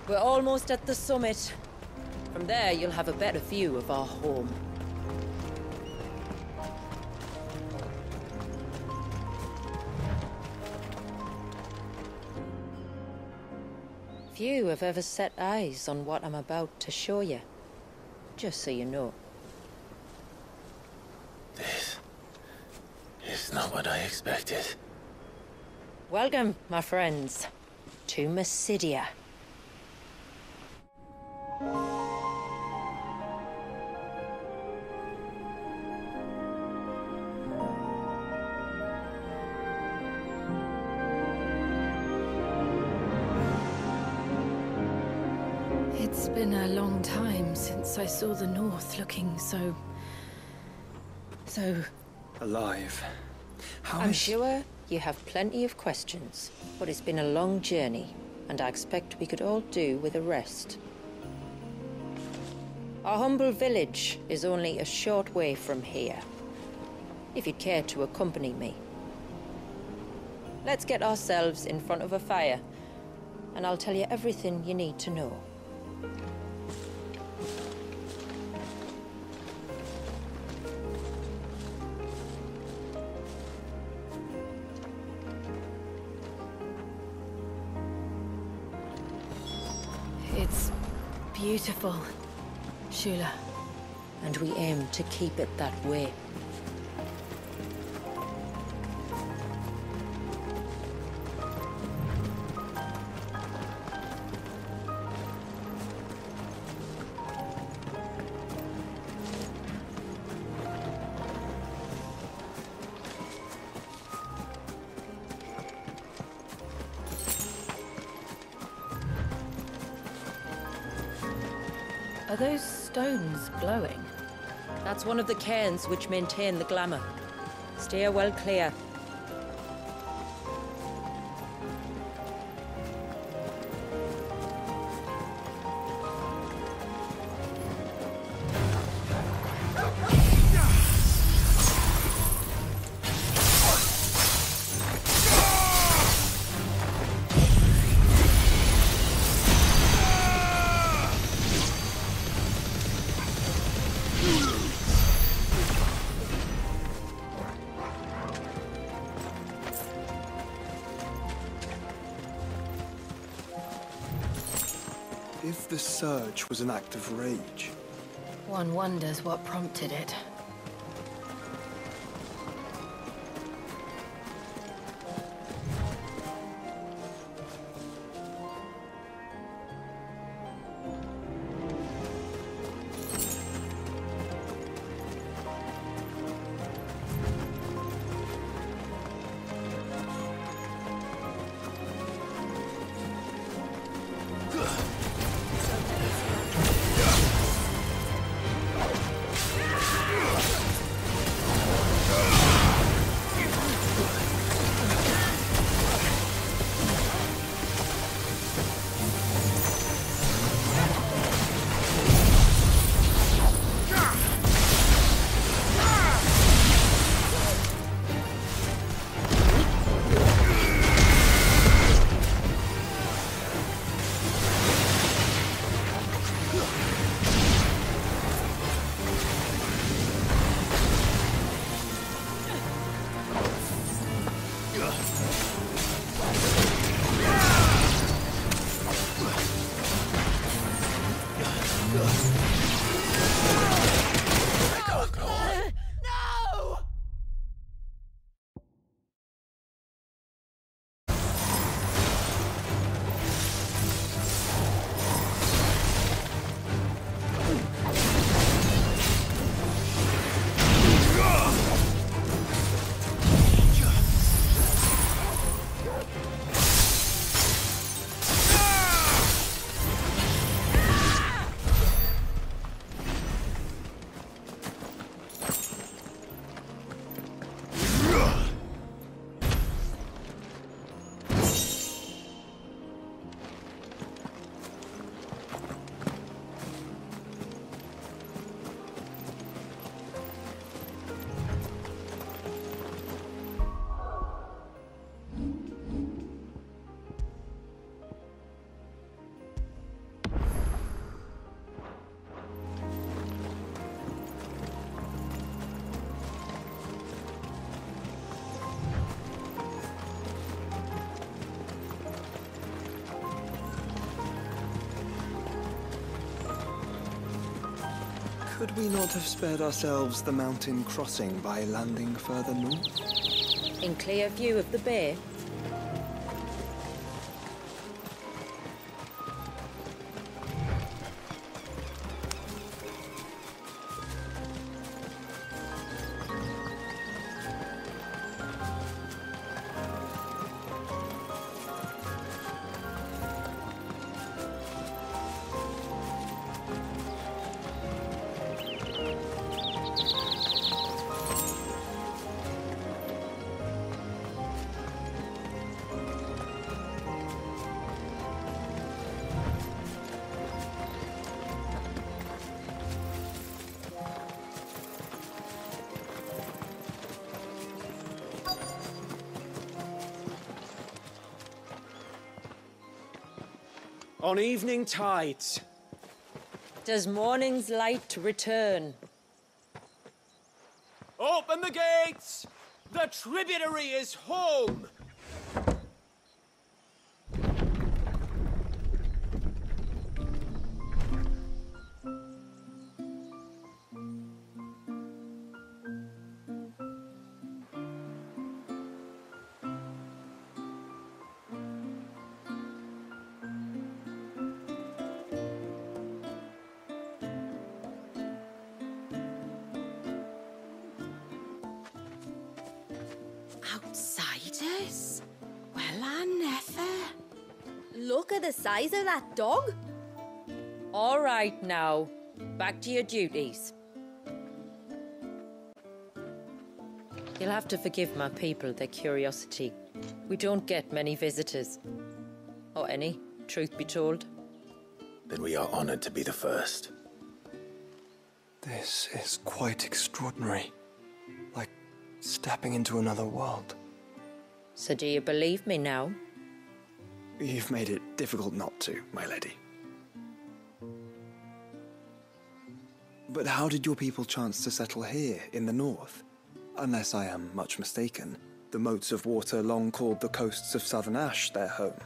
We're almost at the summit. From there, you'll have a better view of our home. Few have ever set eyes on what I'm about to show you. Just so you know. This is not what I expected. Welcome, my friends, to Mysidia. It's been a long time since I saw the North looking so... alive. I'm sure you have plenty of questions, but it's been a long journey, and I expect we could all do with a rest. Our humble village is only a short way from here, if you'd care to accompany me. Let's get ourselves in front of a fire, and I'll tell you everything you need to know. It's beautiful, Shula. And we aim to keep it that way. Are those stones glowing? That's one of the cairns which maintain the glamour. Steer well clear. If the surge was an act of rage... One wonders what prompted it. Could we not have spared ourselves the mountain crossing by landing further north? In clear view of the bay? On evening tides. Does morning's light return? Open the gates! The tributary is home! Outsiders? Well, I never. Look at the size of that dog. All right now, back to your duties. You'll have to forgive my people their curiosity. We don't get many visitors. Or any, truth be told. Then we are honored to be the first. This is quite extraordinary. Like stepping into another world. So do you believe me now? You've made it difficult not to, my lady. But how did your people chance to settle here in the north? Unless I am much mistaken, the moats of water long called the coasts of Southern Ash their home.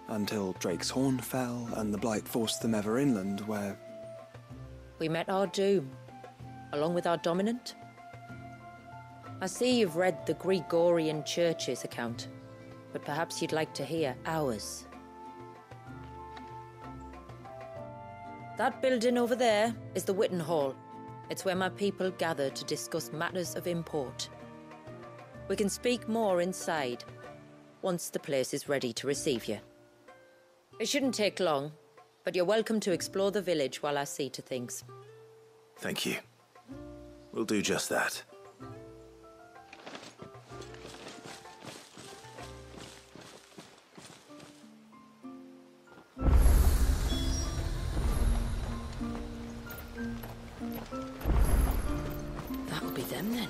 Until Drake's Horn fell and the Blight forced them ever inland, where... We met our doom, along with our dominant. I see you've read the Gregorian Church's account, but perhaps you'd like to hear ours. That building over there is the Witten Hall. It's where my people gather to discuss matters of import. We can speak more inside, once the place is ready to receive you. It shouldn't take long, but you're welcome to explore the village while I see to things. Thank you. We'll do just that. That'll be them then.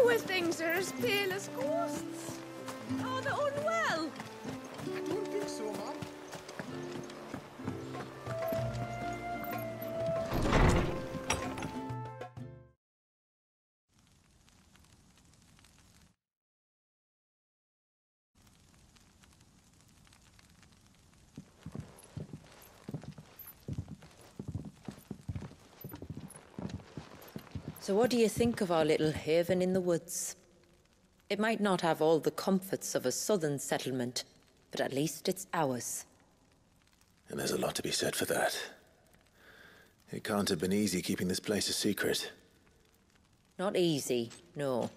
Poor things are as pale as ghosts. Oh, they're unwell. I don't think so, Mom. So what do you think of our little haven in the woods? It might not have all the comforts of a southern settlement, but at least it's ours. And there's a lot to be said for that. It can't have been easy keeping this place a secret. Not easy, no.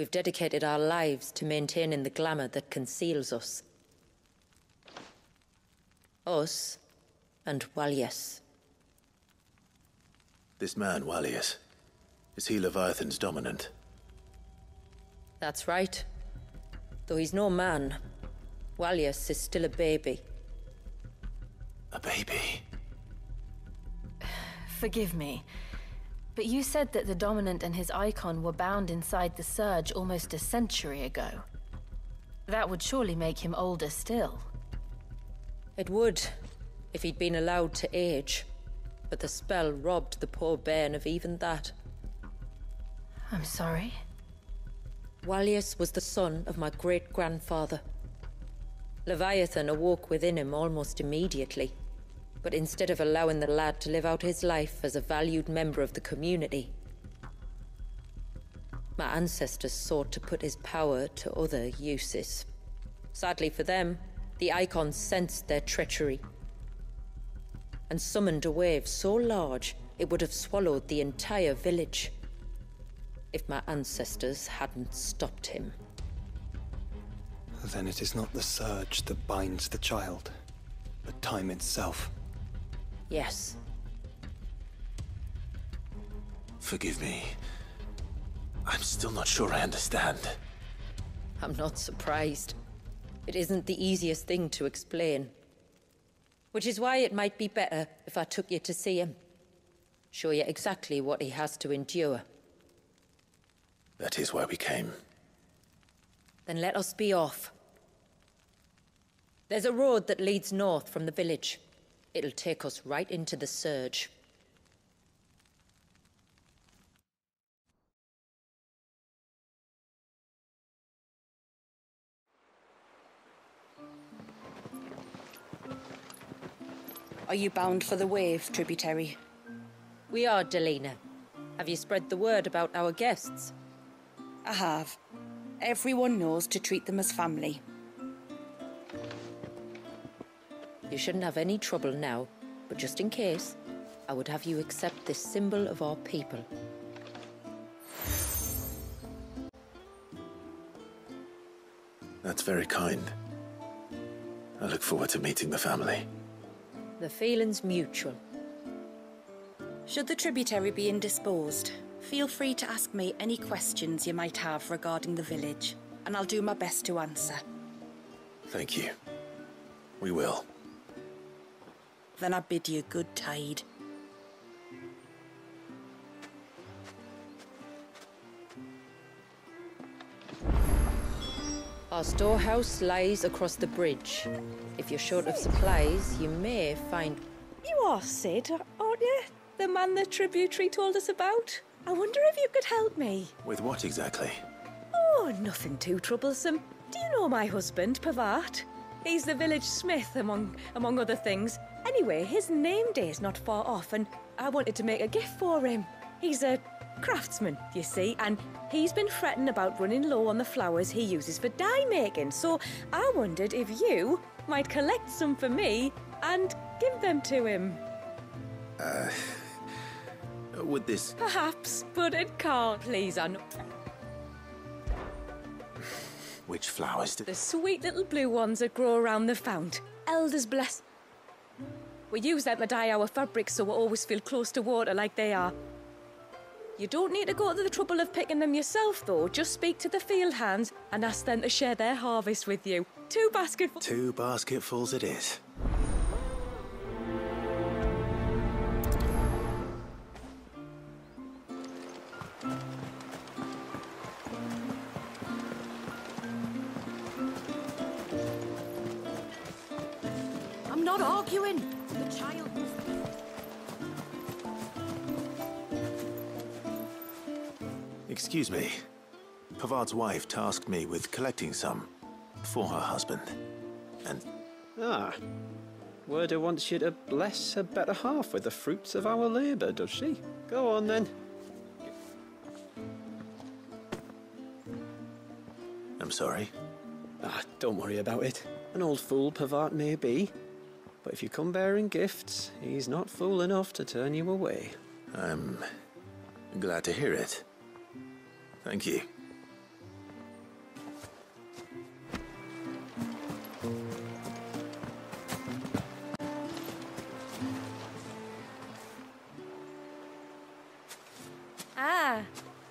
We've dedicated our lives to maintaining the glamour that conceals us. Us and Walias. This man, Walias, is he Leviathan's dominant? That's right. Though he's no man, Walias is still a baby. A baby? Forgive me, but you said that the Dominant and his icon were bound inside the Surge almost a century ago. That would surely make him older still. It would, if he'd been allowed to age. But the spell robbed the poor bairn of even that. I'm sorry. Walias was the son of my great-grandfather. Leviathan awoke within him almost immediately. But instead of allowing the lad to live out his life as a valued member of the community, my ancestors sought to put his power to other uses. Sadly for them, the Icons sensed their treachery and summoned a wave so large it would have swallowed the entire village if my ancestors hadn't stopped him. Then it is not the Surge that binds the child, but time itself. Yes. Forgive me. I'm still not sure I understand. I'm not surprised. It isn't the easiest thing to explain. Which is why it might be better if I took you to see him. Show you exactly what he has to endure. That is why we came. Then let us be off. There's a road that leads north from the village. It'll take us right into the Surge. Are you bound for the Wave, tributary? We are, Delina. Have you spread the word about our guests? I have. Everyone knows to treat them as family. You shouldn't have any trouble now, but just in case, I would have you accept this symbol of our people. That's very kind. I look forward to meeting the family. The feeling's mutual. Should the tributary be indisposed, feel free to ask me any questions you might have regarding the village, and I'll do my best to answer. Thank you. We will. Then I bid you good tide. Our storehouse lies across the bridge. If you're short of supplies, you may find... You are Sid, aren't you? The man the tributary told us about? I wonder if you could help me. With what exactly? Oh, nothing too troublesome. Do you know my husband, Pavat? He's the village smith, among other things. Anyway, his name day's not far off, and I wanted to make a gift for him. He's a craftsman, you see, and he's been fretting about running low on the flowers he uses for dye making, so I wondered if you might collect some for me and give them to him. Would this... Perhaps, but it can't, please, I know. Which flowers do... The sweet little blue ones that grow around the fount. Elders bless. We use them to dye our fabrics so we always feel close to water like they are. You don't need to go to the trouble of picking them yourself, though. Just speak to the field hands and ask them to share their harvest with you. 2 basketfuls. 2 basketfuls it is. I'm not arguing. The child must... Excuse me. Pavard's wife tasked me with collecting some for her husband. And... Ah. Werda wants you to bless her better half with the fruits of our labour, does she? Go on, then. I'm sorry. Ah, don't worry about it. An old fool Pavard may be, but if you come bearing gifts, he's not fool enough to turn you away. I'm glad to hear it. Thank you.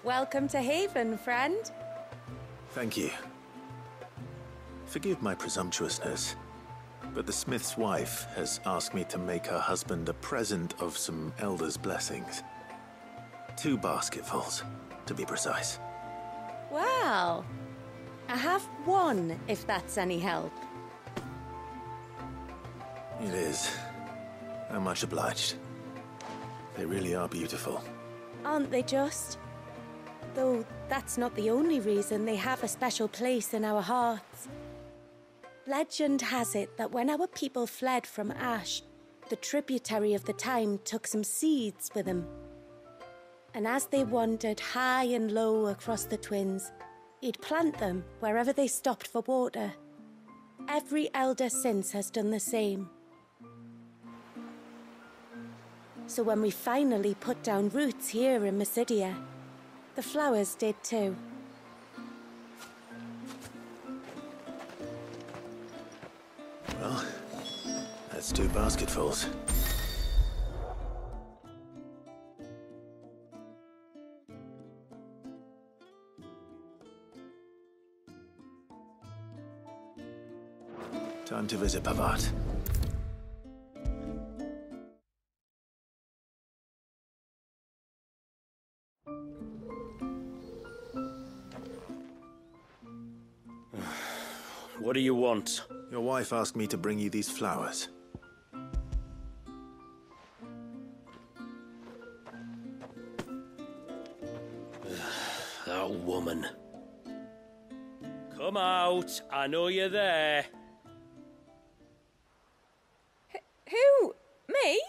Welcome to Haven, friend. Thank you. Forgive my presumptuousness, but the smith's wife has asked me to make her husband a present of some elder's blessings. 2 basketfuls, to be precise. Wow. I have 1, if that's any help. It is. I'm much obliged. They really are beautiful. Aren't they just? Though that's not the only reason they have a special place in our hearts. Legend has it that when our people fled from Ash, the tributary of the time took some seeds with them. And as they wandered high and low across the Twins, he'd plant them wherever they stopped for water. Every elder since has done the same. So when we finally put down roots here in Mysidia, the flowers did too. Well, that's 2 basketfuls. Time to visit Pavart. What do you want? Your wife asked me to bring you these flowers. That woman. Come out. I know you're there. Who? Me?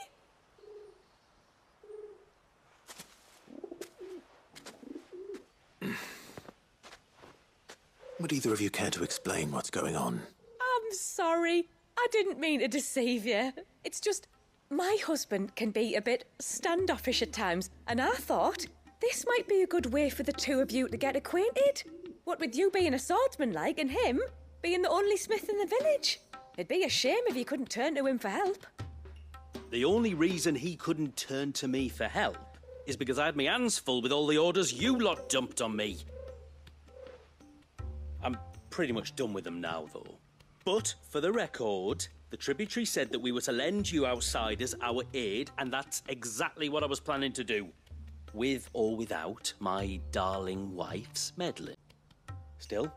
Would either of you care to explain what's going on? I'm sorry. I didn't mean to deceive you. It's just, my husband can be a bit standoffish at times, and I thought this might be a good way for the 2 of you to get acquainted. What with you being a swordsman like, and him being the only smith in the village. It'd be a shame if you couldn't turn to him for help. The only reason he couldn't turn to me for help is because I had my hands full with all the orders you lot dumped on me. I'm pretty much done with them now, though. But, for the record, the tributary said that we were to lend you outsiders our aid, and that's exactly what I was planning to do. With or without my darling wife's meddling. Still,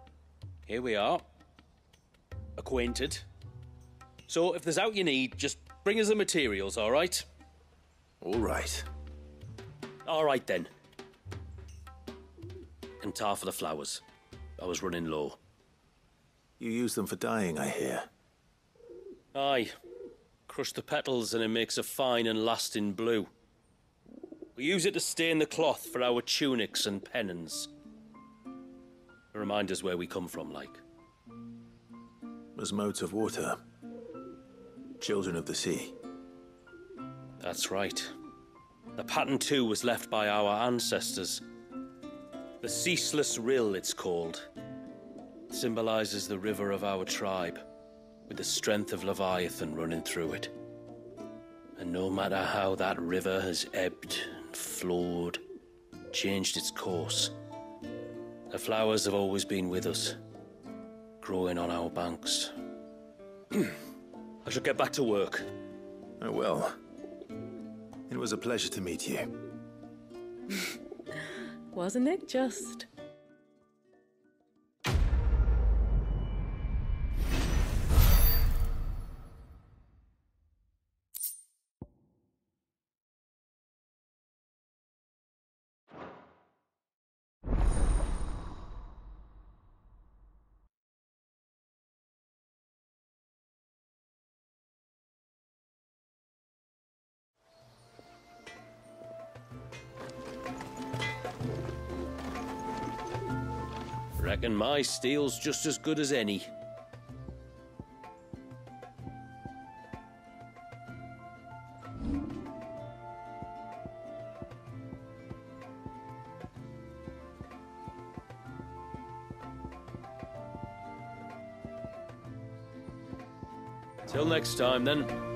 here we are. Acquainted. So, if there's out you need, just bring us the materials, all right? All right. All right, then. And tar for the flowers. I was running low. You use them for dyeing, I hear. Aye. Crush the petals and it makes a fine and lasting blue. We use it to stain the cloth for our tunics and pennons. To remind us where we come from, like. As motes of water. Children of the sea. That's right. The pattern too was left by our ancestors. The Ceaseless Rill, it's called. It symbolizes the river of our tribe, with the strength of Leviathan running through it. And no matter how that river has ebbed and flowed, changed its course, the flowers have always been with us, growing on our banks. I shall get back to work. Oh, well. It was a pleasure to meet you. Wasn't it just? Reckon my steel's just as good as any. Till next time, then.